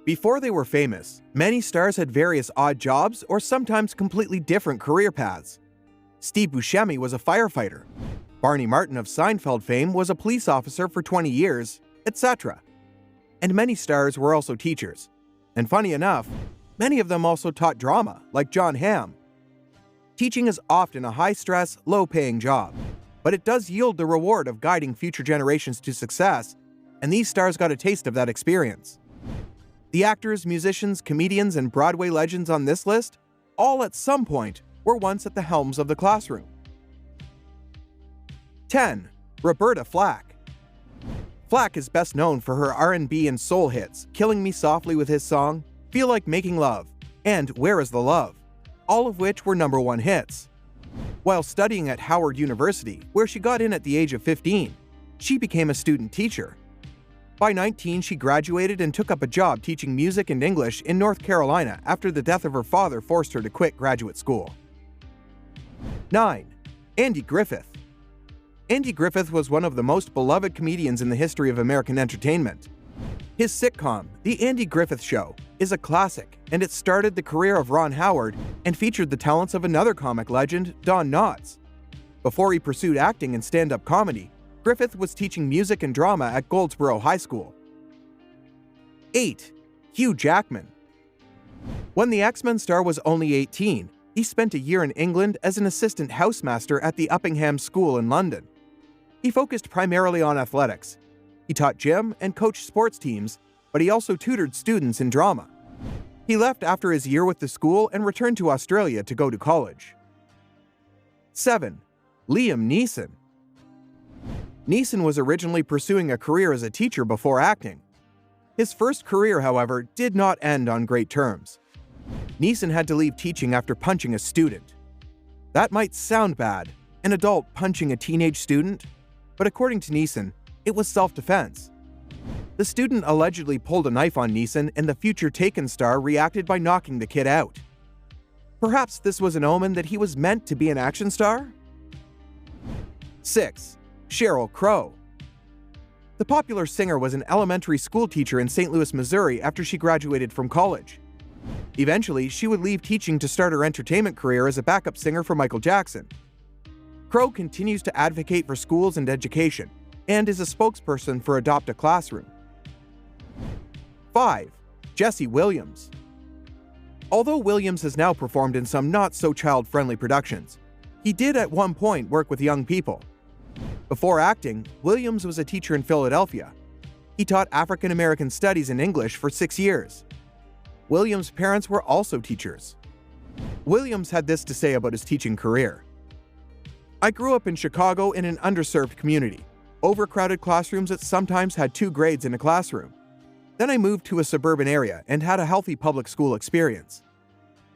Before they were famous, many stars had various odd jobs or sometimes completely different career paths. Steve Buscemi was a firefighter. Barney Martin of Seinfeld fame was a police officer for 20 years, etc. And many stars were also teachers. And funny enough, many of them also taught drama, like Jon Hamm. Teaching is often a high-stress, low-paying job, but it does yield the reward of guiding future generations to success, and these stars got a taste of that experience. The actors, musicians, comedians, and Broadway legends on this list, all at some point, were once at the helms of the classroom. 10. Roberta Flack. Flack is best known for her R&B and soul hits, Killing Me Softly with his song, Feel Like Making Love, and Where Is the Love, all of which were #1 hits. While studying at Howard University, where she got in at the age of 15, she became a student teacher. By 19, she graduated and took up a job teaching music and English in North Carolina after the death of her father forced her to quit graduate school. 9. Andy Griffith. Andy Griffith was one of the most beloved comedians in the history of American entertainment. His sitcom, The Andy Griffith Show, is a classic, and it started the career of Ron Howard and featured the talents of another comic legend, Don Knotts. Before he pursued acting and stand-up comedy, Griffith was teaching music and drama at Goldsboro High School. 8. Hugh Jackman. When the X-Men star was only 18, he spent a year in England as an assistant housemaster at the Uppingham School in London. He focused primarily on athletics. He taught gym and coached sports teams, but he also tutored students in drama. He left after his year with the school and returned to Australia to go to college. 7. Liam Neeson. Neeson was originally pursuing a career as a teacher before acting. His first career, however, did not end on great terms. Neeson had to leave teaching after punching a student. That might sound bad, an adult punching a teenage student, but according to Neeson, it was self-defense. The student allegedly pulled a knife on Neeson, and the future Taken star reacted by knocking the kid out. Perhaps this was an omen that he was meant to be an action star? 6. Sheryl Crow. The popular singer was an elementary school teacher in St. Louis, Missouri after she graduated from college. Eventually, she would leave teaching to start her entertainment career as a backup singer for Michael Jackson. Crow continues to advocate for schools and education, and is a spokesperson for Adopt a Classroom. 5. Jesse Williams. Although Williams has now performed in some not-so-child-friendly productions, he did at one point work with young people. Before acting, Williams was a teacher in Philadelphia. He taught African American studies and English for 6 years. Williams' parents were also teachers. Williams had this to say about his teaching career. I grew up in Chicago in an underserved community. Overcrowded classrooms that sometimes had 2 grades in a classroom. Then I moved to a suburban area and had a healthy public school experience.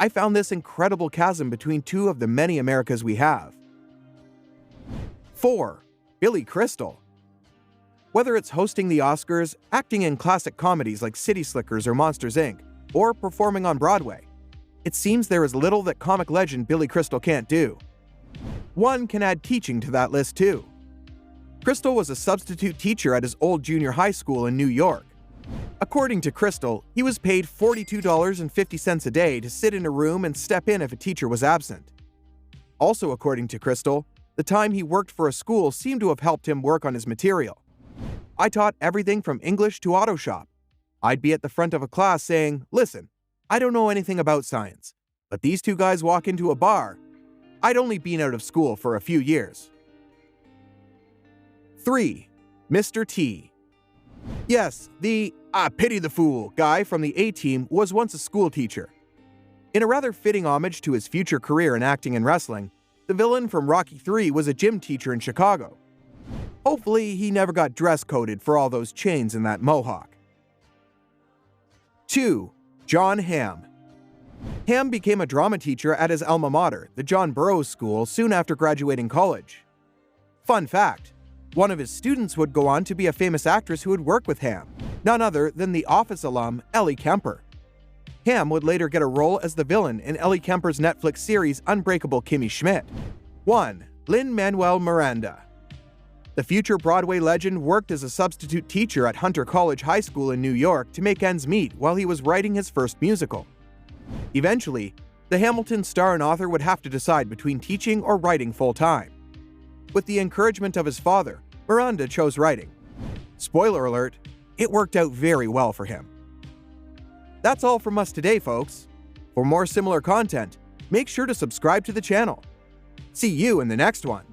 I found this incredible chasm between 2 of the many Americas we have. 4. Billy Crystal. Whether it's hosting the Oscars, acting in classic comedies like City Slickers or Monsters, Inc., or performing on Broadway, it seems there is little that comic legend Billy Crystal can't do. One can add teaching to that list too. Crystal was a substitute teacher at his old junior high school in New York. According to Crystal, he was paid $42.50 a day to sit in a room and step in if a teacher was absent. Also according to Crystal, the time he worked for a school seemed to have helped him work on his material. I taught everything from English to auto shop. I'd be at the front of a class saying, listen, I don't know anything about science, but these 2 guys walk into a bar. I'd only been out of school for a few years. 3. Mr. T. Yes, the pity the fool guy from the A-Team was once a school teacher. In a rather fitting homage to his future career in acting and wrestling, the villain from Rocky III was a gym teacher in Chicago. Hopefully, he never got dress-coded for all those chains and that mohawk. 2. Jon Hamm. Hamm became a drama teacher at his alma mater, the John Burroughs School, soon after graduating college. Fun fact, one of his students would go on to be a famous actress who would work with Hamm, none other than The Office alum Ellie Kemper. Hamm would later get a role as the villain in Ellie Kemper's Netflix series Unbreakable Kimmy Schmidt. 1. Lin-Manuel Miranda. The future Broadway legend worked as a substitute teacher at Hunter College High School in New York to make ends meet while he was writing his first musical. Eventually, the Hamilton star and author would have to decide between teaching or writing full-time. With the encouragement of his father, Miranda chose writing. Spoiler alert, it worked out very well for him. That's all from us today, folks. For more similar content, make sure to subscribe to the channel. See you in the next one.